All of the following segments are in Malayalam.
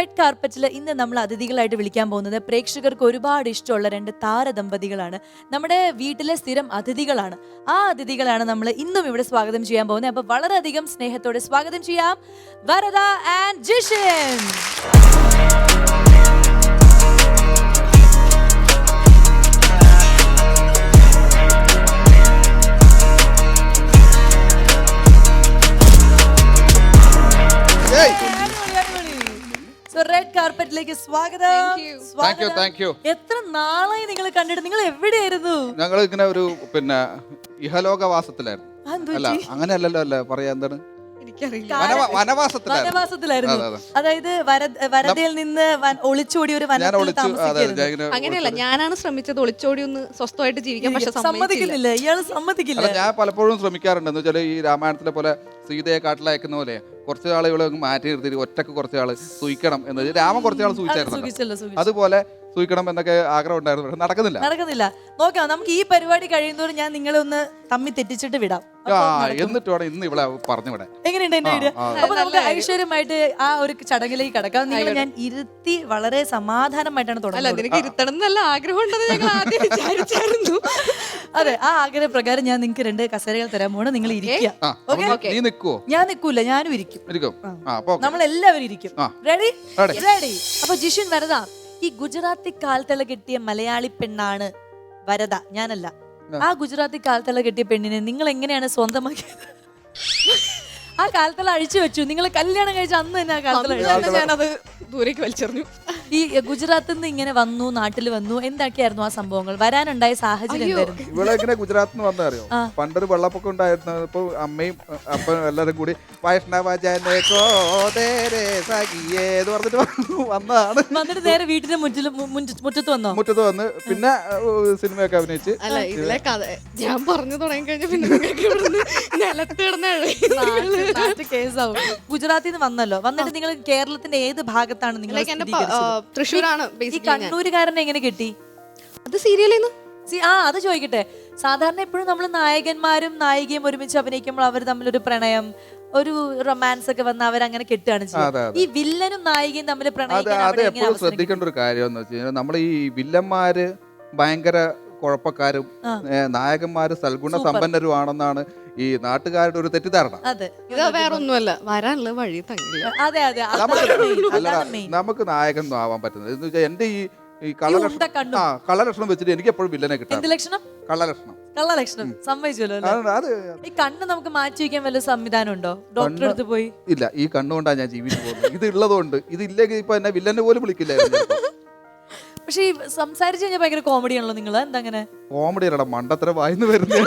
റെഡ് കാർപ്പറ്റിൽ ഇന്ന് നമ്മൾ അതിഥികളായിട്ട് വിളിക്കാൻ പോകുന്നത് പ്രേക്ഷകർക്ക് ഒരുപാട് ഇഷ്ടമുള്ള രണ്ട് താരദമ്പതികളാണ്. നമ്മുടെ വീട്ടിലെ സ്ഥിരം അതിഥികളാണ്. ആ അതിഥികളാണ് നമ്മൾ ഇന്നും ഇവിടെ സ്വാഗതം ചെയ്യാൻ പോകുന്നത്. അപ്പൊ വളരെയധികം സ്നേഹത്തോടെ സ്വാഗതം ചെയ്യാം വരദ ആൻഡ് ജിഷൻ. റെഡ് കാർപ്പറ്റിലേക്ക് സ്വാഗതം. എത്ര നാളായി നിങ്ങൾ കണ്ടിട്ട്? നിങ്ങൾ എവിടെയായിരുന്നു? ഞങ്ങൾ ഇങ്ങനെ ഒരു ഇഹലോകവാസത്തിലായിരുന്നു. അല്ല അങ്ങനെയല്ലല്ലോ, അല്ല പറയാ എന്താണ്, വനവാസത്തിലായിരുന്നു. അതായത് വരദയിൽ നിന്ന് ഒളിച്ചോടി ഒരു അങ്ങനെയല്ല, ഞാനാണ് ശ്രമിച്ചത് ഒളിച്ചോടി ഒന്ന് സ്വസ്ഥമായിട്ട് ജീവിക്കാൻ, പക്ഷെ സമ്മതിക്കുന്നില്ല. ഇയാള് സമ്മതിക്കില്ല. ഞാൻ പലപ്പോഴും ശ്രമിക്കാറുണ്ട്. എന്ന് വെച്ചാൽ ഈ രാമായണത്തിലെ പോലെ സീതയെ കാട്ടിലയക്കുന്ന പോലെ കുറച്ച് ആളുകളെ മാറ്റി നിർത്തി ഒറ്റക്ക് കുറച്ച് ആള് സൂയിക്കണം എന്ന്. രാമൻ കുറച്ച് ആൾ സൂയിച്ചായിരുന്നു, അതുപോലെ സൂയിക്കണം എന്നൊക്കെ ആഗ്രഹം ഉണ്ടായിരുന്നു. പക്ഷെ നടക്കുന്നില്ല. നോക്കാം, നമുക്ക് ഈ പരിപാടി കഴിയുന്നതോടെ ഞാൻ നിങ്ങളെ ഒന്ന് തമ്മിൽ തെറ്റിച്ചിട്ട് വിടാം. എന്നിട്ട് വേണം ഇന്ന് ഇവിടെ പറഞ്ഞു വിടാൻ. എങ്ങനെയുണ്ട് എന്റെ വീഡിയോ? അപ്പൊ നമുക്ക് ഐശ്വര്യമായിട്ട് ആ ഒരു ചടങ്ങിലേക്ക് കടക്കാം. നിങ്ങളെ ഞാൻ ഇരുത്തി വളരെ സമാധാനമായിട്ടാണ് തുടങ്ങുന്നത്. ആഗ്രഹം അതെ, ആ ആഗ്രഹ പ്രകാരം ഞാൻ നിങ്ങൾക്ക് രണ്ട് കസേരകൾ തരാൻ പോണ്. നിങ്ങൾ ഇരിക്കുക. ഞാൻ നിൽക്കൂല, ഞാനും ഇരിക്കും. നമ്മളെല്ലാവരും ഇരിക്കും. റെഡി? അപ്പൊ ജിഷൻ, വരദ, ഈ ഗുജറാത്തി കാൽത്തള കെട്ടിയ മലയാളി പെണ്ണാണ് വരദ, ഞാനല്ല. ആ ഗുജറാത്തി കാൽത്തള കെട്ടിയ പെണ്ണിനെ നിങ്ങൾ എങ്ങനെയാണ് സ്വന്തമാക്കിയത്? ആ കാൽത്തള അഴിച്ചു വെച്ചു. നിങ്ങൾ കല്യാണം കഴിച്ച അന്ന് തന്നെ ആ കാൽത്തള ഞാനത് ദൂരേക്ക് വലിച്ചെറിഞ്ഞു. ഈ ഗുജറാത്തിൽ നിന്ന് ഇങ്ങനെ വന്നു, നാട്ടിൽ വന്നു, എന്തൊക്കെയായിരുന്നു ആ സംഭവങ്ങൾ? വരാനുണ്ടായ സാഹചര്യം എന്തായിരുന്നു? ഇവിടെ ഇങ്ങനെ ഗുജറാത്തിൽ നിന്ന് വന്ന അറിയോ, പണ്ടൊരു വെള്ളപ്പൊക്കം ഉണ്ടായിരുന്നപ്പോ അമ്മയും അപ്പനും എല്ലാരും കൂടി വന്നിട്ട് നേരെ വീട്ടിന്റെ മുറ്റത്ത് വന്ന് പിന്നെ സിനിമയൊക്കെ അഭിനയിച്ച്. അല്ല, ഇതിലെ കഥ ഞാൻ പറഞ്ഞു തുടങ്ങി കഴിഞ്ഞ പിന്നെ കേസാവും. ഗുജറാത്തിൽ നിന്ന് വന്നല്ലോ, വന്നിട്ട് നിങ്ങൾ കേരളത്തിന്റെ ഏത് ഭാഗത്താണ് നിങ്ങൾ? തൃശ്ശൂരാണ്. ഈ കണ്ണൂരുകാരനെ എങ്ങനെ കിട്ടി? അത് സീരിയലിൽ അത് ചോദിക്കട്ടെ. സാധാരണ എപ്പോഴും നമ്മൾ നായകന്മാരും നായികയും ഒരുമിച്ച് അഭിനയിക്കുമ്പോൾ അവർ തമ്മിലൊരു പ്രണയം, ഒരു റൊമാൻസ് ഒക്കെ വന്ന് അവരങ്ങനെ കെട്ടുകയാണ് ചെയ്യുന്നത്. ഈ വില്ലനും നായികയും തമ്മിൽ പ്രണയിക്കാൻ ശ്രദ്ധിക്കേണ്ട ഒരു കാര്യം എന്ന് വെച്ച് കഴിഞ്ഞാൽ, നമ്മൾ ഈ വില്ലന്മാര് ഭയങ്കര കുഴപ്പക്കാരും നായകന്മാര് സൽഗുണ സമ്പന്നരുമാണെന്നാണ് ഈ നാട്ടുകാരുടെ ഒരു തെറ്റിദ്ധാരണ. വേറൊന്നുമല്ല, വരാനുള്ള വഴി തങ്ങില്ല. നമുക്ക് നായകൻ ആവാൻ പറ്റുന്നത് എന്ന് വെച്ചാൽ എന്റെ ഈ കള്ളലക്ഷണം വെച്ചിട്ട് എനിക്ക് എപ്പോഴും വില്ലനെ കിട്ടാം. കള്ളലക്ഷണം സമ്മതിച്ചല്ലോ. ഈ കണ്ണ് നമുക്ക് മാറ്റി വയ്ക്കാൻ വല്ല സംവിധാനം ഉണ്ടോ? ഡോക്ടറെ അടുത്ത് പോയി? ഇല്ല, ഈ കണ്ണുകൊണ്ടാണ് ഞാൻ ജീവിച്ചു പോകുന്നത്. ഇത് ഉള്ളതുകൊണ്ട്, ഇതില്ലെങ്കിൽ ഇപ്പൊ എന്നെ വില്ലനെ പോലും വിളിക്കില്ലായിരുന്നു. പക്ഷെ ഈ സംസാരിച്ചു കഴിഞ്ഞാൽ ഭയങ്കര കോമഡി ആണല്ലോ നിങ്ങൾ. എന്താ അങ്ങനെ കോമഡി അല്ല, മണ്ടത്തര വായിന്ന് വരുന്നത്.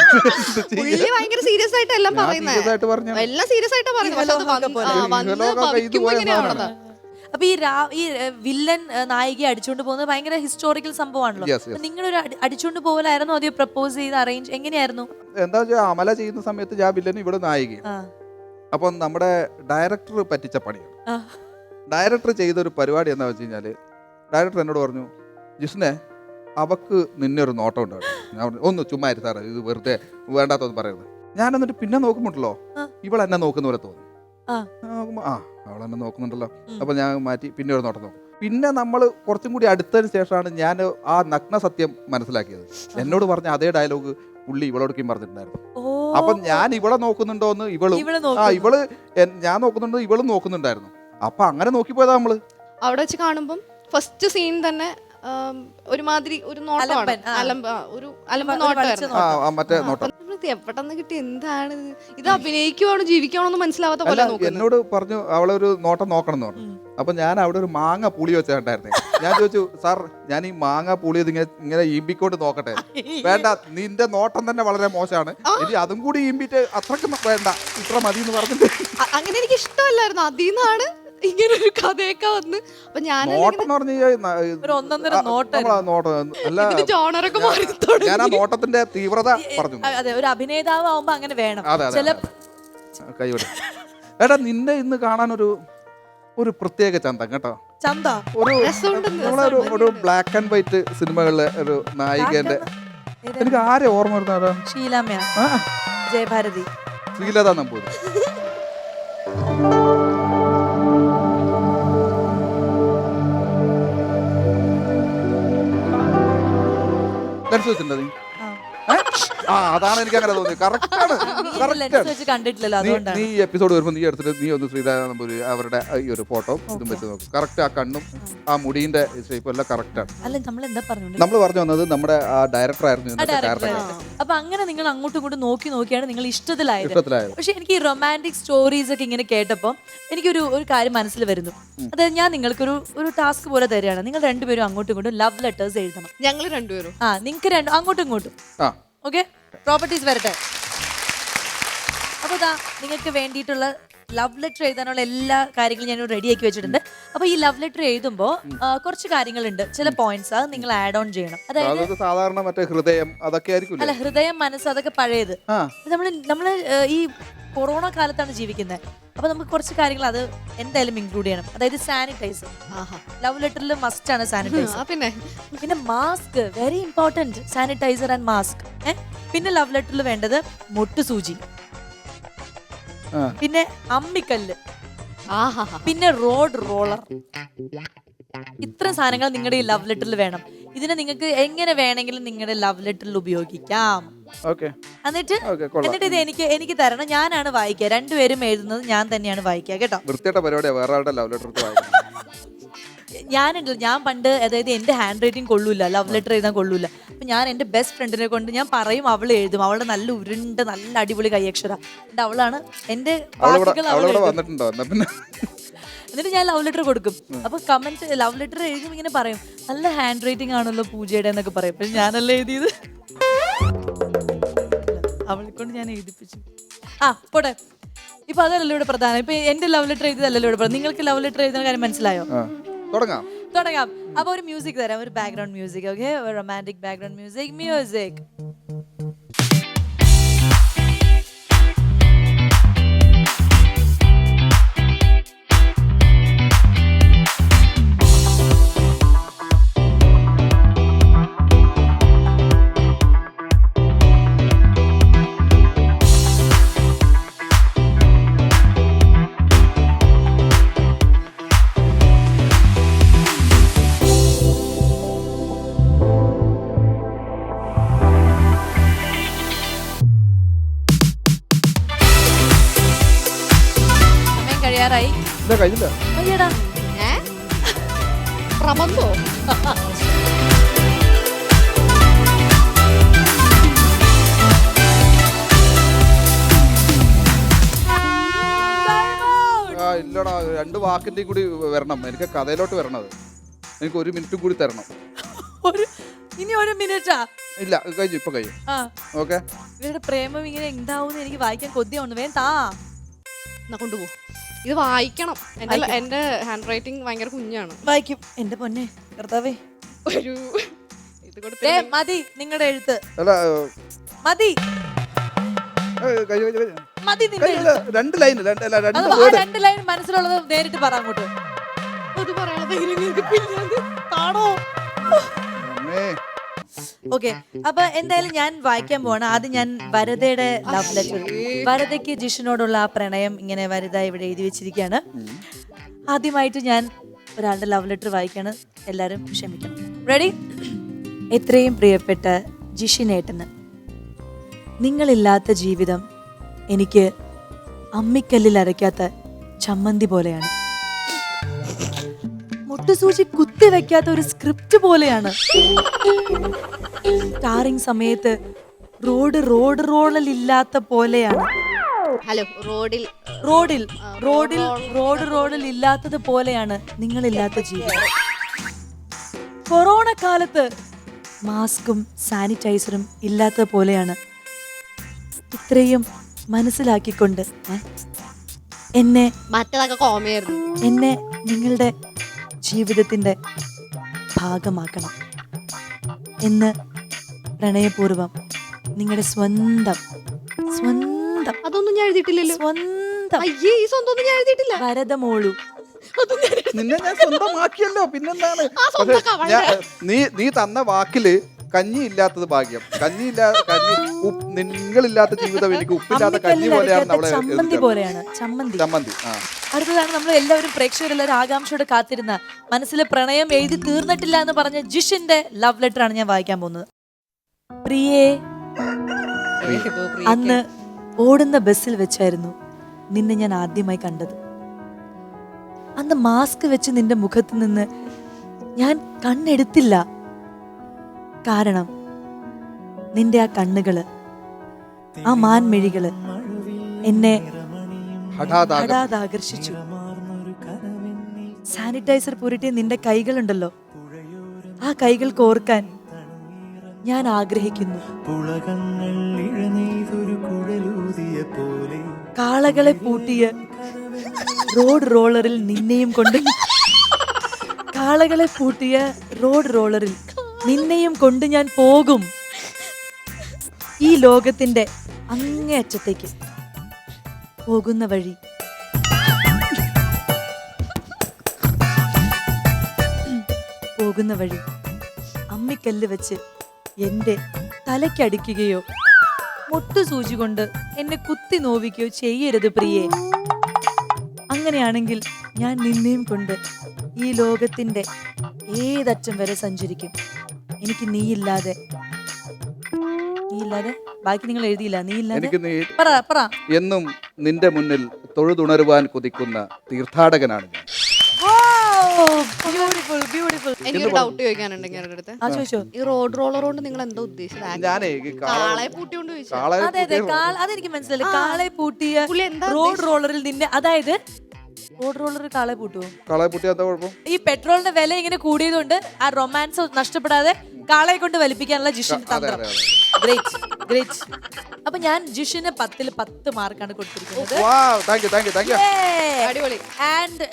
ഭയങ്കര സീരിയസ് ആയിട്ട് എല്ലാം പറയുന്നത്, എല്ലാം സീരിയസ് ആയിട്ടാ പറയുന്നത്. അപ്പൊ ഈ വില്ലൻ നായികയെ അടിച്ചോണ്ട് പോകുന്നത് ഭയങ്കര ഹിസ്റ്റോറിക്കൽ സംഭവമാണല്ലോ. നിങ്ങളൊരു അടിച്ചോണ്ട് പോകലായിരുന്നു, അതോ പ്രപ്പോസ് ചെയ്ത് അറേഞ്ച് എങ്ങനെയായിരുന്നു? എന്താ വെച്ചാൽ അമല ചെയ്യുന്ന സമയത്ത് ഞാൻ വില്ലൻ, ഇവിടെ നായിക. അപ്പൊ നമ്മുടെ ഡയറക്ടർ പറ്റിച്ച പണിയാണ്. ഡയറക്ടർ ചെയ്തൊരു പരിപാടി എന്താ വെച്ച് കഴിഞ്ഞാല്, ഡയറക്ടർ എന്നോട് പറഞ്ഞു, ജിഷ്ണെ അവക്ക് നിന്നെ ഒരു നോട്ടം ഉണ്ടായിരുന്നു. ഞാൻ പറഞ്ഞു, ഒന്ന് ചുമ്മാ സാറേ, ഇത് വെറുതെ വേണ്ടാത്തൊന്നും പറയുന്നത്. ഞാൻ എന്നിട്ട് പിന്നെ നോക്കുമ്പോണ്ടല്ലോ, ഇവളെന്നെ നോക്കുന്ന പോലെ തോന്നി. അവളെന്നെ നോക്കുന്നുണ്ടല്ലോ. അപ്പൊ ഞാൻ മാറ്റി പിന്നെ ഒരു നോട്ടം നോക്കും. പിന്നെ നമ്മൾ കുറച്ചും കൂടി അടുത്തതിന് ശേഷമാണ് ഞാൻ ആ നഗ്ന സത്യം മനസ്സിലാക്കിയത്. എന്നോട് പറഞ്ഞ അതേ ഡയലോഗ് പുള്ളി ഇവളോടൊക്കെയും പറഞ്ഞിട്ടുണ്ടായിരുന്നു. അപ്പൊ ഞാൻ ഇവളെ നോക്കുന്നുണ്ടോന്ന് ഇവള് ഞാൻ നോക്കുന്നുണ്ടോ ഇവളും നോക്കുന്നുണ്ടായിരുന്നു. അപ്പൊ അങ്ങനെ നോക്കിപ്പോയതാ നമ്മള്. അവിടെ വെച്ച് കാണുമ്പം ഫസ്റ്റ് സീൻ തന്നെ ഒരുമാതിരി ഒരു നോട്ടമാണ്, എവിടെന്ന് കിട്ടി, എന്താണ് ഇത്, അഭിനയിക്കുവാണോ ജീവിക്കുവാണോ മനസ്സിലാവാത്ത പോലെ. എന്നോട് പറഞ്ഞു അവളൊരു നോട്ടം നോക്കണം എന്ന് പറഞ്ഞു. അപ്പൊ ഞാൻ അവിടെ ഒരു മാങ്ങ പുളി വെച്ചിട്ടുണ്ടായിരുന്നേ. ഞാൻ ചോദിച്ചു, സാർ ഞാൻ ഈ മാങ്ങ പുളി ഇങ്ങനെ ഈമ്പിക്കൊണ്ട് നോക്കട്ടെ? വേണ്ട, നിന്റെ നോട്ടം തന്നെ വളരെ മോശമാണ്, ഇനി അതും കൂടി ഈമ്പിട്ട് അത്രക്ക് വേണ്ട, ഇത്ര മതി എന്ന് പറഞ്ഞിട്ട്. അങ്ങനെ എനിക്ക് ഇഷ്ടമല്ലായിരുന്നു. അതിന്നാണ് ഇങ്ങനെ ഒരു കഥയൊക്കെ വന്ന്. അപ്പൊ ഞാൻ ആ നോട്ടത്തിന്റെ തീവ്രത പറഞ്ഞു. ഒരു അഭിനേതാവ് ആവുമ്പോ അങ്ങനെ വേണം. കൈവിടും. എടാ, നിന്നെ ഇന്ന് കാണാൻ ഒരു പ്രത്യേക ചന്തം കേട്ടോ. ചന്ത ഒരു ബ്ലാക്ക് ആൻഡ് വൈറ്റ് സിനിമകളിലെ ഒരു നായികന്റെ, എനിക്ക് ആരെ ഓർമ്മ വരുന്ന, ഷീലാമ്മ, ജയഭാരതി, ശ്രീലത നമ്പൂതിരി. ലെൻസ് വെച്ചിട്ടുണ്ടോ നീ? ആ അതാണ് എനിക്ക് അങ്ങനെ തോന്നി. കറക്റ്റാണ്. കണ്ടിട്ടില്ലല്ലോ, അതുകൊണ്ടാണ്. നീ എപ്പിസോഡ് വരുമ്പോൾ നീ എടുത്തിട്ട് നീ ഒന്ന് ശ്രീരാമപുരി അവരുടെ ഈ ഒരു ഫോട്ടോ ഇതും വെച്ച് നോക്കും. കറക്റ്റ് ആ കണ്ണും ആ മുടീന്റെ ഷേപ്പും എല്ലാം കറക്റ്റാണ്. അല്ല നമ്മൾ എന്താ പറഞ്ഞു, നമ്മൾ പറഞ്ഞു വന്നത് നമ്മുടെ ആ ഡയറക്ടർ ആയിരുന്നു. അപ്പൊ അങ്ങനെ നിങ്ങൾ അങ്ങോട്ടും ഇങ്ങോട്ടും നോക്കിയാണ് നിങ്ങൾ ഇഷ്ടത്തിലായത്. പക്ഷെ എനിക്ക് ഈ റൊമാൻറ്റിക് സ്റ്റോറീസ് ഒക്കെ ഇങ്ങനെ കേട്ടപ്പോൾ എനിക്കൊരു കാര്യം മനസ്സിൽ വരുന്നു. അതായത് ഞാൻ നിങ്ങൾക്കൊരു ടാസ്ക് പോലെ തരികയാണ്. നിങ്ങൾ രണ്ടുപേരും അങ്ങോട്ടും ഇങ്ങോട്ടും ലവ് ലെറ്റേഴ്സ് എഴുതണം. ഞങ്ങൾ രണ്ടുപേരും നിങ്ങൾക്ക് അങ്ങോട്ടും ഇങ്ങോട്ടും. ഓക്കെ, പ്രോപ്പർട്ടീസ് വരട്ടെ. അപ്പോൾ നിങ്ങൾക്ക് വേണ്ടിയിട്ടുള്ള ലവ് ലെറ്റർ എഴുതാനുള്ള എല്ലാ കാര്യങ്ങളും ഞാൻ റെഡിയാക്കി വെച്ചിട്ടുണ്ട്. അപ്പോൾ ഈ ലവ് ലെറ്റർ എഴുതുമ്പോൾ കുറച്ച് കാര്യങ്ങളുണ്ട്, ചില പോയിന്റ്സ് അത് നിങ്ങൾ ആഡ് ഓൺ ചെയ്യണം. അതായത് സാധാരണ മറ്റേ ഹൃദയം അതൊക്കെ ആയിരിക്കും. അല്ല, ഹൃദയം, മനസ്സ് അതൊക്കെ പഴയത്. നമ്മള് ഈ കൊറോണ കാലത്താണ് ജീവിക്കുന്നത്. അപ്പൊ നമുക്ക് കുറച്ച് കാര്യങ്ങൾ അത് എന്തായാലും ഇൻക്ലൂഡ് ചെയ്യണം. അതായത് സാനിറ്റൈസർ, ലവ് ലെറ്ററിൽ മസ്റ്റ് ആണ് സാനിറ്റൈസർ. പിന്നെ mask, very important, sanitiser and mask. പിന്നെ ലവ് ലെറ്ററിൽ വേണ്ടത് മൊട്ടുസൂചി, പിന്നെ അമ്മിക്കല്ല്, പിന്നെ റോഡ് റോളർ. ഇത്ര സാധനങ്ങൾ നിങ്ങളുടെ ഈ ലവ് ലെറ്ററിൽ വേണം. ഇതിനെ നിങ്ങൾക്ക് എങ്ങനെ വേണമെങ്കിലും നിങ്ങളുടെ ലവ് ലെറ്ററിൽ ഉപയോഗിക്കാം. എന്നിട്ട് ഇത് എനിക്ക് തരണം. ഞാനാണ് വായിക്കുക. രണ്ടുപേരും എഴുതുന്നത് ഞാൻ തന്നെയാണ് വായിക്കുക, കേട്ടോ. ഞാൻ പണ്ട്, അതായത് എന്റെ ഹാൻഡ് റൈറ്റിംഗ് കൊള്ളൂല, ലവ് ലെറ്റർ എഴുതാൻ കൊള്ളൂല. അപ്പൊ ഞാൻ എന്റെ ബെസ്റ്റ് ഫ്രണ്ടിനെ കൊണ്ട് ഞാൻ പറയും, അവൾ എഴുതും. അവളുടെ നല്ല ഉരുണ്ട് നല്ല അടിപൊളി കൈയക്ഷര. അവളാണ് എന്റെ എന്നിട്ട് ഞാൻ ലവ് ലെറ്റർ കൊടുക്കും. അപ്പൊ കമന്റ് ലവ് ലെറ്റർ എഴുതും, ഇങ്ങനെ പറയും, നല്ല ഹാൻഡ് റൈറ്റിംഗ് ആണല്ലോ പൂജയുടെ എന്നൊക്കെ പറയും. പക്ഷെ ഞാനല്ല എഴുതിയത്, അവളെ കൊണ്ട് ഞാൻ എഴുതിപ്പിച്ചു. പോട്ടെ. ഇപ്പൊ അതല്ലല്ലോ ഇവിടെ പ്രധാനം. ഇപ്പൊ എന്റെ ലവ് ലെറ്റർ എഴുതിയതല്ലോ ഇവിടെ പ്രധാനം. നിങ്ങൾക്ക് ലവ് ലെറ്റർ എഴുതുന്ന കാര്യം മനസ്സിലായോ? തുടങ്ങാം. അപ്പൊ ഒരു മ്യൂസിക് തരാം, ഒരു background music. Okay, romantic background music. പ്രബന്ധോ? ഇല്ലടാ, 2 വാക്കിന്റെ കൂടി വരണം. എനിക്ക് കഥയിലോട്ട് വരണത്. എനിക്ക് 1 മിനിറ്റ് കൂടി തരണം. ഇനി 1 മിനിറ്റാ? ഇല്ല, കഴിഞ്ഞു, ഇപ്പൊ കഴിയും. ഓക്കെ. ഇവരുടെ പ്രേമം ഇങ്ങനെ എന്താവും എനിക്ക് വായിക്കാൻ കൊതിയുണ്ട്. വേണ്ടാ, കൊണ്ടുപോ. ഇത് വായിക്കണം. എന്റെ ഹാൻഡ് റൈറ്റിംഗ് ഭയങ്കര കുഞ്ഞാണ്. വായിക്കും. എന്റെ പൊന്നെ കർത്താവേ, ഒരു മതി നിങ്ങളുടെ എഴുത്ത്. മതി. 2 ലൈൻ മനസ്സിലുള്ളത് നേരിട്ട് പറ അങ്ങോട്ട്. ഓക്കെ, അപ്പൊ എന്തായാലും ഞാൻ വായിക്കാൻ പോവാണ്. ആദ്യം ഞാൻ വരദയുടെ ലവ് ലെറ്റർ. വരദയ്ക്ക് ജിഷിനോടുള്ള ആ പ്രണയം ഇങ്ങനെ വരദ ഇവിടെ എഴുതി വെച്ചിരിക്കുകയാണ്. ആദ്യമായിട്ട് ഞാൻ ഒരാളുടെ ലവ് ലെറ്റർ വായിക്കാണ്. എല്ലാവരും ക്ഷമിക്കണം. റെഡി? എത്രയും പ്രിയപ്പെട്ട ജിഷിനേട്ടന്, നിങ്ങളില്ലാത്ത ജീവിതം എനിക്ക് അമ്മിക്കല്ലിൽ അരയ്ക്കാത്ത ചമ്മന്തി പോലെയാണ്. മുട്ടുസൂചി കുത്തി വെക്കാത്ത ഒരു സ്ക്രിപ്റ്റ് പോലെയാണ്. സ്റ്റാറിംഗ് സമയത്ത് റോഡിൽ ഇല്ലാത്ത പോലെയാണ്. റോഡിൽ ഇല്ലാത്തത് പോലെയാണ് നിങ്ങളില്ലാത്ത ജീവിതം. കൊറോണ കാലത്ത് മാസ്കും സാനിറ്റൈസറും ഇല്ലാത്ത പോലെയാണ്. ഇത്രയും മനസ്സിലാക്കിക്കൊണ്ട് എന്നെ നിങ്ങളുടെ ജീവിതത്തിന്റെ ഭാഗമാക്കണം എന്ന് പ്രണയപൂർവം നിങ്ങളുടെ സ്വന്തം അതൊന്നും ഞാൻ എഴുതിയിട്ടില്ലല്ലോ. വരദമോളു. നിന്നെ ഞാൻ സ്വന്തമാക്കിയല്ലോ, പിന്നെന്താണ്? നീ തന്ന വാക്കില് കഞ്ഞി ഇല്ലാത്തത് ഭാഗ്യം. നിങ്ങളില്ലാത്ത ജീവിതം എനിക്ക് ഉപ്പില്ലാത്ത കഞ്ഞി പോലെയാണ്. ചമ്മന്തി പോലെയാണ്. ചമ്മന്തി. അടുത്തതാണ് നമ്മൾ എല്ലാവരും പ്രേക്ഷകരെല്ലാവരും ആകാംക്ഷയോടെ കാത്തിരുന്ന, മനസ്സിലെ പ്രണയം എഴുതി തീർന്നിട്ടില്ല എന്ന് പറഞ്ഞ ജിഷിന്റെ ലവ് ലെറ്റർ ആണ് ഞാൻ വായിക്കാൻ പോകുന്നത്. പ്രിയേ, അന്ന് ഓടുന്ന ബസ്സിൽ വെച്ചായിരുന്നു നിന്നെ ഞാൻ ആദ്യമായി കണ്ടത്. അന്ന് മാസ്ക് വെച്ച് നിന്റെ മുഖത്ത് നിന്ന് ഞാൻ കണ്ണെടുത്തില്ല. കാരണം നിന്റെ ആ കണ്ണുകള്, ആ മാൻമിഴികള് എന്നെ ഹഠാത് ആകർഷിച്ചു. സാനിറ്റൈസർ പുരട്ടിയ നിന്റെ കൈകളുണ്ടല്ലോ, ആ കൈകൾ കോർക്കാൻ ഞാൻ ആഗ്രഹിക്കുന്നു. കാളകളെ പൂട്ടിയ റോഡ് റോളറിൽ നിന്നെയും കൊണ്ട് കാളകളെ പൂട്ടിയ റോഡ് റോളറിൽ നിന്നെയും കൊണ്ട് ഞാൻ പോകും ഈ ലോകത്തിന്റെ അങ്ങേയറ്റത്തേക്ക്. പോകുന്ന വഴി അമ്മിക്കല്ല് വെച്ച് എന്റെ തലയ്ക്കടിക്കുകയോ മുട്ടുസൂചി കൊണ്ട് എന്നെ കുത്തി നോവിക്കുകയോ ചെയ്യരുത് പ്രിയേ. അങ്ങനെയാണെങ്കിൽ ഞാൻ നിന്നെയും കൊണ്ട് ഈ ലോകത്തിന്റെ ഏതറ്റം വരെ സഞ്ചരിക്കും. എനിക്ക് നീയില്ലാതെ ബാക്കി നിങ്ങൾ എഴുതിയില്ല. പറ. എന്നും നിന്റെ മുന്നിൽ തൊഴുതുണരുവാൻ കൊതിക്കുന്ന തീർത്ഥാടകനാണ് ഞാൻ. എനിക്കൊരു ഡൗട്ട് ചോദിക്കാനുണ്ടെങ്കിൽ അവരുടെ അടുത്ത്. ഈ റോഡ് റോളർ കൊണ്ട് നിങ്ങൾ എന്താ ഉദ്ദേശിച്ചത്? കാളെ പൂട്ടിയോണ്ട് അതെനിക്ക് മനസ്സിലായി. കാളെ പൂട്ടിയ റോഡ് റോളറിൽ നിന്നെ, അതായത് റോഡ് റോളർ കാളെ പൂട്ടുവോ? കാളെ പൂട്ടിയ എന്താ കുഴപ്പം? ഈ പെട്രോളിന്റെ വില ഇങ്ങനെ കൂടിയതുകൊണ്ട് ആ റൊമാൻസ് നഷ്ടപ്പെടാതെ കാളയെ കൊണ്ട് വലിപ്പിക്കാനുള്ള ജിഷിന്റെ തന്ത്രം. ഗ്രേറ്റ്. അപ്പൊ ഞാൻ ജിഷിന് 10ൽ 10 മാർക്കാണ് കൊടുത്തിരിക്കുന്നത്. അടിപൊളി. ആൻഡ്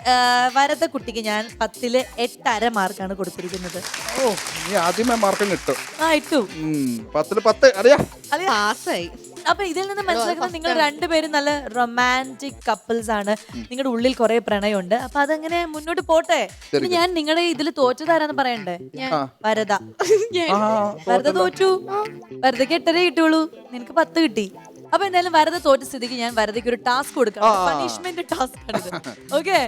വരദ കുട്ടിക്ക് ഞാൻ 10ൽ 8.5 മാർക്കാണ് കൊടുത്തിരിക്കുന്നത്. ഓ, നീ ആദ്യമേ മാർക്കും കിട്ടും. ഇട്ടു. 10ൽ 10 അറിയാ. പാസ്സായി. അപ്പൊ ഇതിൽ നിന്ന് മനസ്സിലാക്കുന്നത് നിങ്ങൾ രണ്ടുപേരും നല്ല റൊമാൻറ്റിക് കപ്പിൾസ് ആണ്. നിങ്ങളുടെ ഉള്ളിൽ കുറെ പ്രണയമുണ്ട്. അപ്പൊ അതങ്ങനെ മുന്നോട്ട് പോട്ടെ. ഞാൻ നിങ്ങളുടെ ഇതിൽ തോറ്റതാരാന്ന് പറയണ്ടേ? വരദ. വരദ തോറ്റു. വരദക്ക് 8.5 കിട്ടുള്ളൂ, നിനക്ക് 10 കിട്ടി. അപ്പൊ എന്തായാലും വരദ തോറ്റ സ്ഥിതിക്ക് ഞാൻ വരദയ്ക്ക് ഒരു ടാസ്ക് കൊടുക്കാം. പണിഷ്മെന്റ് ടാസ്ക് ആണിത്. ഓക്കെ.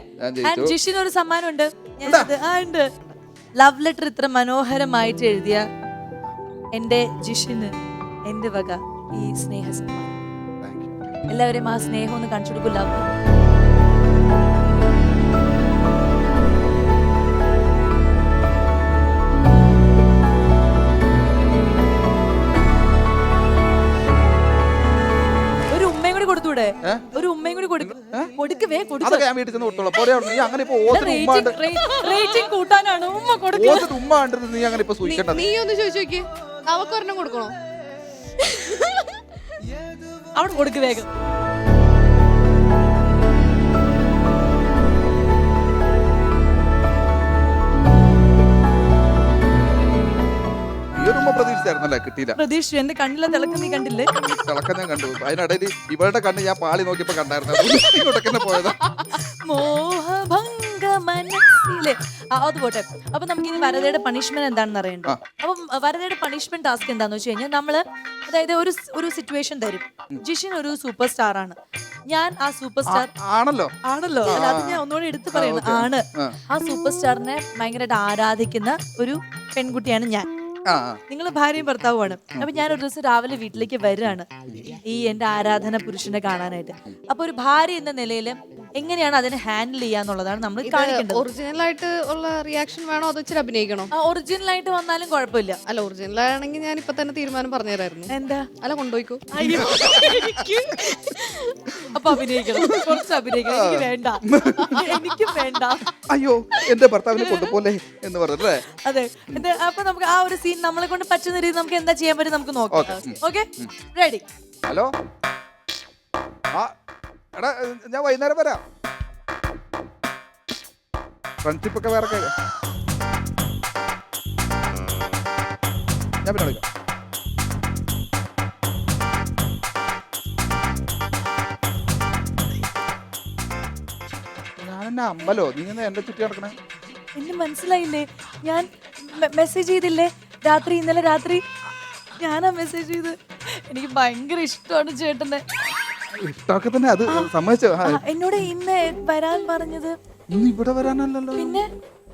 ആൻഡ് ജിഷിന് ഒരു സമ്മാനം ഉണ്ട്. ഉണ്ട്. ലവ് ലെറ്റർ ഇത്ര മനോഹരമായിട്ട് എഴുതിയ എന്റെ ജിഷിന് എന്റെ വക ഈ സ്നേഹ സമ്മാനം. എല്ലാവരെയും ആ സ്നേഹം ഒന്ന് കാണിച്ചു കൊടുക്കും. ലവ്. ഒരു ഉമ്മയും കൂടി കൊടുത്തൂടെ? ഒരു ഉമ്മയും കൂടി കൊടുക്കവേ. റേറ്റിംഗ് കൂട്ടാനാണ് ഉമ്മ കൊടുക്കുന്നത്. നീ ഒന്ന് ചോദിച്ചു നോക്കി, അവക്ക് ഒരെണ്ണം കൊടുക്കണോ? അവിടെ കൊടുക്ക് വേഗം. പ്രതീക്ഷിച്ചു. എന്റെ കണ്ണിലെ തിളക്കം നീ കണ്ടില്ലേ? തിളക്കം ഞാൻ കണ്ടു. അതിനിടയിൽ ഇവളുടെ കണ്ണ് ഞാൻ പാളി നോക്കിയപ്പോ കണ്ടായിരുന്നു. പോയതാ മോഹഭംഗ മനസ്സിലെ. അത് പോട്ടെ. അപ്പൊ നമുക്ക് ഇനി വരദയുടെ പണിഷ്മെന്റ് എന്താണെന്ന് അറിയണ്ടോ? അപ്പം വരദയുടെ പണിഷ്മെന്റ് ടാസ്ക് എന്താന്ന് വെച്ച് കഴിഞ്ഞാൽ നമ്മള്, അതായത് ഒരു സിറ്റുവേഷൻ തരും. ജിഷിൻ ഒരു സൂപ്പർ സ്റ്റാർ ആണ്. ഞാൻ ആ സൂപ്പർ സ്റ്റാർ ആണല്ലോ. അത് ഞാൻ ഒന്നുകൂടെ എടുത്തു പറയുന്നത് ആണ്. ആ സൂപ്പർ സ്റ്റാറിനെ ഭയങ്കരമായിട്ട് ആരാധിക്കുന്ന ഒരു പെൺകുട്ടിയാണ് ഞാൻ. നിങ്ങൾ ഭാര്യയും ഭർത്താവുമാണ്. അപ്പൊ ഞാൻ ഒരു ദിവസം രാവിലെ വീട്ടിലേക്ക് വരികയാണ് ഈ എന്റെ ആരാധന പുരുഷനെ കാണാനായിട്ട്. അപ്പൊ ഒരു ഭാര്യ എന്ന നിലയിൽ എങ്ങനെയാണ് അതിനെ ഹാൻഡിൽ ചെയ്യാന്നുള്ളതാണ് നമ്മൾ കാണിക്കേണ്ടത്. ഒറിജിനൽ ആയിട്ട് ഉള്ള റിയാക്ഷൻ വേണോ അതോ ഇച്ചിരി അഭിനയിക്കണോ? ഒറിജിനൽ ആയിട്ട് വന്നാലും കുഴപ്പമില്ല. അല്ല, ഒറിജിനൽ ആണെങ്കിൽ ഞാൻ ഇപ്പൊ തന്നെ തീരുമാനം പറഞ്ഞുതരായിരുന്നു. എന്താ? അല്ല, കൊണ്ടുപോയിക്കോ. അപ്പൊ അഭിനയിക്കണം, കുറച്ച് അഭിനയിക്കണം. എനിക്ക് വേണ്ട. അയ്യോ, എന്റെ ഭർത്താവിനെ കൊണ്ടുപോലെ എന്ന് പറഞ്ഞല്ലേ? അതെ. അപ്പൊ നമുക്ക് ആ ഒരു സീൻ നമ്മളെ കൊണ്ട് പറ്റുന്ന രീതി നമുക്ക് എന്താ ചെയ്യാൻ പറ്റും നമുക്ക് നോക്കാം. Okay, ready? ഹലോ, എടാ ഞാൻ വൈകുന്നേരം വരാം. ഫ്രണ്ട്ഷിപ്പ് ഒക്കെ വേറെ ഞാൻ പിന്നെ വിളിക്കാം. ഞാനെന്നെ അമ്പലോ, നീ എന്റെ ചുറ്റി നടക്കണേ? എന്നെ മനസ്സിലായില്ലേ? ഞാൻ മെസ്സേജ് ചെയ്തില്ലേ രാത്രി, ഇന്നലെ രാത്രി ഞാനാ മെസ്സേജ് ചെയ്ത്. എനിക്ക് ഭയങ്കര ഇഷ്ടമാണ് ചേട്ടനെ. ഇഷ്ടമൊക്കെ തന്നെ, അത് സമ്മതിച്ചോ? എന്നോട് ഇന്ന് വരാൻ പറഞ്ഞത്. ഇവിടെ വരാനല്ലോ. പിന്നെ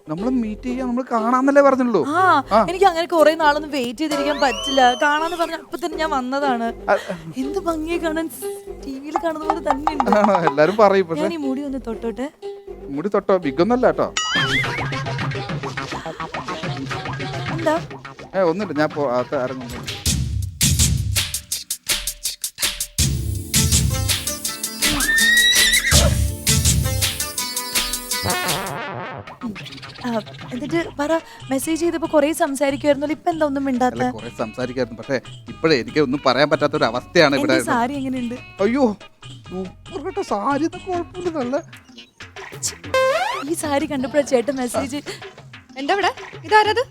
നമ്മൾ മീറ്റ് ചെയ്യാൻ നമ്മൾ കാണാന്നല്ലേ പറഞ്ഞുള്ളൂ. എനിക്ക് അങ്ങനെ കുറെ നാളൊന്നും വെയിറ്റ് ചെയ്തിരിക്കാൻ പറ്റില്ല. കാണാന്ന് പറഞ്ഞ അപ്പൊ തന്നെ ഞാൻ വന്നതാണ്. എന്ത് ഭംഗിയെ കാണാൻ, ടിവിയിൽ കാണുന്ന പോലെ തന്നെ ഉണ്ട്. എല്ലാരും പറയും. ഞാൻ ഈ മുടി ഒന്ന് തൊട്ടോട്ടെ. മുടി തൊട്ടോ? ബിഗൊന്നല്ല കേട്ടോ. എന്താ? ഒന്നുമില്ല, ഞാൻ ഇറങ്ങുന്നു. എന്നിട്ട് പറ, മെസ്സേജ് ചെയ്തപ്പോ കൊറേ സംസാരിക്കുമായിരുന്നു. ഇപ്പൊ എന്താ ഒന്നും മിണ്ടാത്ത? കൊറേ സംസാരിക്കായിരുന്നു, പക്ഷെ ഇപ്പഴേ എനിക്ക് ഒന്നും പറയാൻ പറ്റാത്ത ഒരു അവസ്ഥയാണ് ഇവിടെ. സാരി എങ്ങനെയുണ്ട്? അയ്യോ സൂപ്പർ കേട്ടോ സാരി. കുഴപ്പമില്ല, നല്ല. ഈ സാരി കണ്ടപ്പോഴാ ചേട്ടൻ മെസ്സേജ്. എന്താ ഇവിടെ? ഇതാരത്?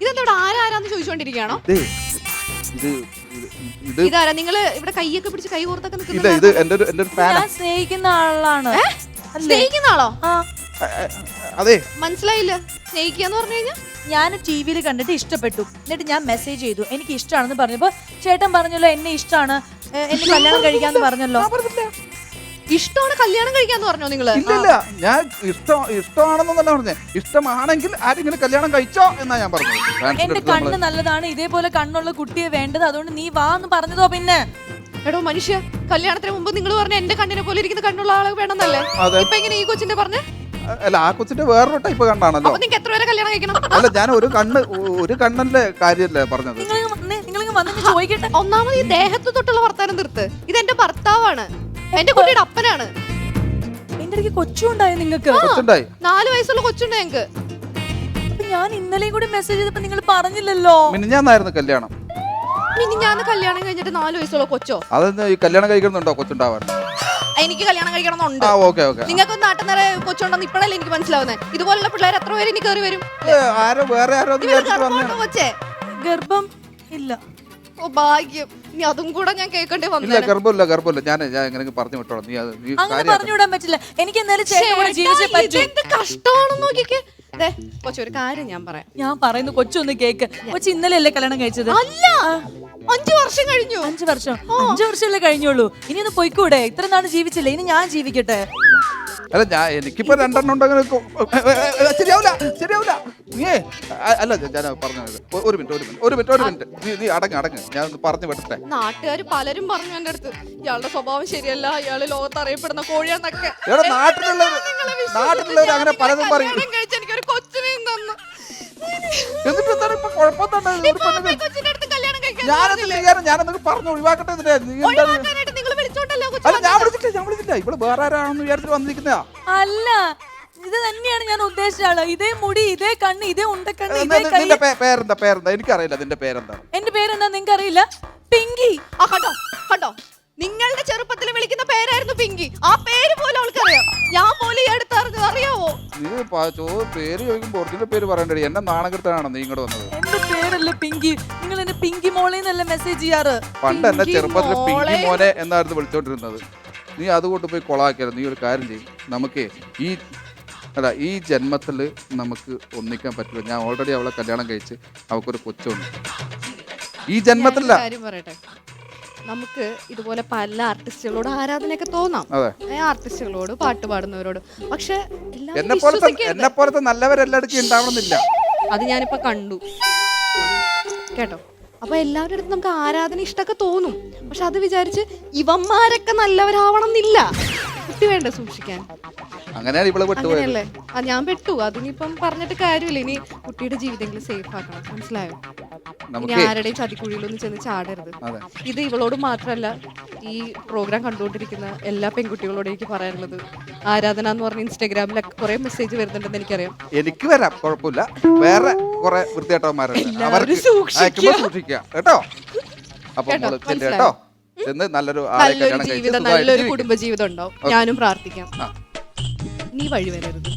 ഇതെന്താ ആരാന്ന് ചോദിച്ചോണ്ടിരിക്കുകയാണോ? ഇതാരാ? നിങ്ങള് ഇവിടെ കൈയൊക്കെ പിടിച്ച് കൈ കോർത്തൊക്കെ ഞാൻ സ്നേഹിക്കുന്ന ആളാണ്. സ്നേഹിക്കുന്ന ആളോ? അതെ, മനസ്സിലായില്ല. സ്നേഹിക്കാന്ന് പറഞ്ഞു കഴിഞ്ഞാൽ ഞാൻ ടിവിയിൽ കണ്ടിട്ട് ഇഷ്ടപ്പെട്ടു. എന്നിട്ട് ഞാൻ മെസ്സേജ് ചെയ്തു എനിക്ക് ഇഷ്ടമാണെന്ന് പറഞ്ഞപ്പോ ചേട്ടൻ പറഞ്ഞല്ലോ എന്നെ ഇഷ്ടമാണ്, എന്നെ കല്യാണം കഴിക്കാന്ന് പറഞ്ഞല്ലോ. ഇഷ്ടമാണ് കല്യാണം കഴിക്കാന്ന് പറഞ്ഞോ നിങ്ങള്? ഇല്ല, ഞാൻ ഇഷ്ടമാണെന്നല്ല പറഞ്ഞേ. ഇഷ്ടമാണെങ്കിൽ ആരെങ്കിലും കല്യാണം കഴിച്ചോ എന്നാ ഞാൻ പറഞ്ഞത്. എന്റെ കണ്ണ് നല്ലതാണ്, ഇതേപോലെ കണ്ണുള്ള കുട്ടിയെ വേണ്ടത്, അതുകൊണ്ട് നീ വാ എന്ന് പറഞ്ഞതോ. പിന്നെ എടോ മനുഷ്യ, കല്യാണത്തിന് മുമ്പ് നിങ്ങൾ പറഞ്ഞ എന്റെ കണ്ണിനെ പോലെ ഇരിക്കുന്ന കണ്ണുള്ള ആളെ വേണമെന്നല്ലേ? ഇപ്പൊ എങ്ങനെ ഈ കൊച്ചിന്റെ പറഞ്ഞേ? അല്ല, ആ കൊച്ചിന്റെ വേറൊരു ടൈപ്പ് കണ്ണാണല്ലോ. നിങ്ങൾക്ക് എത്ര പേരെ കല്യാണം കഴിക്കണം? അല്ല, ഞാൻ ഒരു കണ്ണന്റെ കാര്യല്ലേ പറഞ്ഞത്. ചോദിക്കട്ടെ. ഒന്നാമത് ഈ ദേഹത്ത് തൊട്ടുള്ള വർത്താനം തീർത്ത്. ഇത് എന്റെ ഭർത്താവാണ്, എന്റെ കുട്ടിയുടെ അപ്പനാണ്. എന്റെ ഇടയ്ക്ക് കൊച്ചുണ്ടായി നിങ്ങൾക്ക്? 4 വയസ്സുള്ള കൊച്ചുണ്ട് ഞങ്ങക്ക്. ഞാൻ ഇന്നലെയും കൂടി മെസ്സേജ് ചെയ്തപ്പോ നിങ്ങൾ പറഞ്ഞില്ലല്ലോ. മിനിഞ്ഞാന്നായിരുന്നു കല്യാണം. മിനിഞ്ഞാന്ന് കല്യാണം കഴിഞ്ഞിട്ട് 4 വയസ്സുള്ള കൊച്ചോ? അതെന്താ ഈ കല്യാണം കഴിക്കുന്നുണ്ടോ കൊച്ചുണ്ടാവാൻ? എനിക്ക് കല്യാണം കഴിക്കണമെന്നുണ്ട്. നിങ്ങൾക്ക് നാട്ടിൽ നിറയെ കൊച്ചുണ്ടെന്ന് ഇപ്പഴല്ലേ എനിക്ക് മനസ്സിലാവുന്നത്. ഇതുപോലുള്ള പിള്ളേർ എത്ര പേര് ഇനി കയറി വരും? ഗർഭം ഇല്ല. ഓ ഭാഗ്യം. ഇനി അതും കൂടെ ഞാൻ കേൾക്കേണ്ടി വന്നു. ഗർഭമില്ല. ഞാൻ എങ്ങനെ പറഞ്ഞു വിട്ടോളാം. അങ്ങനെ പറഞ്ഞുവിടാൻ പറ്റില്ല. എനിക്ക് എന്തായാലും ജീവിച്ചേ പറ്റൂ. എന്ത് കഷ്ടമാണെന്ന് നോക്കിക്കേ. കൊച്ചൊരു കാര്യം ഞാൻ പറയാം. ഞാൻ പറയുന്നു കൊച്ചൊന്ന് കേക്ക്. കൊച്ചു ഇന്നലെ അല്ലേ കല്യാണം കഴിച്ചത്? അല്ല, 5 വർഷം കഴിഞ്ഞു. 5 വർഷമല്ലേ കഴിഞ്ഞുള്ളൂ. ഇനി ഒന്ന് പോയിക്കൂടെ? ഇത്ര നാള് ജീവിച്ചില്ലേ, ഇനി ഞാൻ ജീവിക്കട്ടെ. അല്ല, എനിക്കിപ്പോ 2 ഉണ്ടെങ്കിൽ ശരിയാവില്ല. അല്ല, ഞാൻ പറഞ്ഞത് ഒരു മിനിറ്റ്. നീ അടങ്ങ്. ഞാൻ ഒന്ന് പറഞ്ഞു വിടട്ടെ. നാട്ടുകാർ പലരും പറഞ്ഞു എന്റെ അടുത്ത്, ഇയാളുടെ സ്വഭാവം ശരിയല്ല, ഇയാള് ലോകത്ത് അറിയപ്പെടുന്ന കോഴിയാന്നൊക്കെ. നാട്ടിലുള്ളവർ അങ്ങനെ പലതും പറയും. എനിക്കൊരു കൊച്ചിനെയും തന്നു. ഞാനൊക്കെ പറഞ്ഞു ഒഴിവാക്കട്ടെ. ഞാൻ വിളിച്ചില്ല. ഇവിടെ വേറെ ആരാണെന്ന് വിചാരിച്ചിട്ട് വന്നിരിക്കുന്നതാ. അല്ല, ഇത് തന്നെയാണ് ഞാൻ ഉദ്ദേശിച്ച ആള്. ഇതേ മുടി, ഇതേ കണ്ണ്, ഇതേ ഉണ്ടക്കണ്ണ്. പേരെന്താ? എനിക്കറിയില്ല. നിന്റെ പേരെന്താ? എന്റെ പേരെന്താ നിങ്ങൾക്ക് അറിയില്ല? പിങ്കി. കണ്ടോ, നിങ്ങളുടെ ചെറുപ്പത്തിൽ വിളിക്കുന്ന പേരായിരുന്നു പിങ്കി. ആ പേര് പോലും അവൾക്കറിയാം. ഞാൻ പോലും എടുത്തറിഞ്ഞത് അറിയാവോ? നീ പേര് ചോദിക്കുമ്പോ ഒറിജിനൽ പേര് പറയണ്ടേ? എന്നെ നാണകെടുത്താണോ നീ ഇങ്ങോട്ട് വന്നത്? എന്റെ പേരല്ല പിങ്കി. നിങ്ങൾ എന്നെ പിങ്കി മോളേന്നല്ല മെസ്സേജ് ചെയ്യാറ്. പണ്ട് എന്നെ ചെറുപ്പത്തിൽ പിങ്കി മോനെ എന്നായിരുന്നു വിളിച്ചോണ്ടിരുന്നത്. നീ അതുകൊണ്ട് പോയി കൊളാക്കരുത്. നീ ഒരു കാര്യം ചെയ്യും, നമുക്ക് ഈ ജന്മത്തിൽ നമുക്ക് ഒന്നിക്കാൻ പറ്റില്ല. ഞാൻ ഓൾറെഡി അവളെ കല്യാണം കഴിച്ച് അവൾക്കൊരു കൊച്ചുണ്ട്. ഈ ജന്മത്തില്ല. നമുക്ക് ഇതുപോലെ പല ആർട്ടിസ്റ്റുകളോട് ആരാധനയൊക്കെ തോന്നാം, ആർട്ടിസ്റ്റുകളോട്, പാട്ട് പാടുന്നവരോട്. പക്ഷെ എന്നെ പോലത്തെ നല്ലവരെല്ലായിടത്തും ഉണ്ടാവണമെന്നില്ല. അത് ഞാനിപ്പോ കണ്ടു കേട്ടോ. അപ്പൊ എല്ലാവരുടെ അടുത്ത് നമുക്ക് ആരാധന ഇഷ്ടമൊക്കെ തോന്നും. പക്ഷെ അത് വിചാരിച്ച് ഇവന്മാരൊക്കെ നല്ലവരാവണം എന്നില്ല. കുട്ടി വേണ്ട സൂക്ഷിക്കാൻ. അങ്ങനെയല്ലേ? ഞാൻ പെട്ടു. അതിനിപ്പം പറഞ്ഞിട്ട് കാര്യമില്ല. ഇനി കുട്ടിയുടെ ജീവിതങ്ങൾ സേഫ് ആക്കണം. മനസ്സിലായോ? ഇനി ആരുടെയും ചതിക്കുഴിയിലൊന്നും ചെന്ന് ചാടരുത്. ഇത് ഇവളോട് മാത്രമല്ല, ഈ പ്രോഗ്രാം കണ്ടുകൊണ്ടിരിക്കുന്ന എല്ലാ പെൺകുട്ടികളോടും എനിക്ക് പറയാനുള്ളത്, ആരാധന എന്ന് പറഞ്ഞ ഇൻസ്റ്റാഗ്രാമിലൊക്കെ കുറെ മെസ്സേജ് വരുന്നുണ്ടെന്ന് എനിക്കറിയാം. എനിക്ക് വരാം, കുഴപ്പമില്ല. വേറെ കുറെ വൃത്തികെട്ടവന്മാരുണ്ട്, സൂക്ഷിക്കുക കേട്ടോ. നല്ലൊരു ജീവിതം, നല്ലൊരു കുടുംബ ജീവിതം ഉണ്ടാവും. ഞാനും പ്രാർത്ഥിക്കാം. നീ വഴി വരരുത്.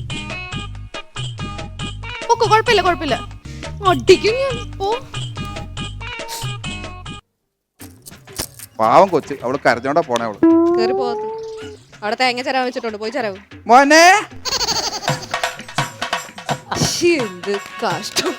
കുഴപ്പമില്ല. അടിക്കും ഞാൻ. പാവം കൊച്ച്, അവള് കരഞ്ഞോണ്ടാ പോണേ. അവള് കേറി പോകത്ത്. അവിടെ തേങ്ങ ചരാൻ വെച്ചിട്ടുണ്ട്, പോയി ചരാവും. മോനെ, എന്ത് കഷ്ടം.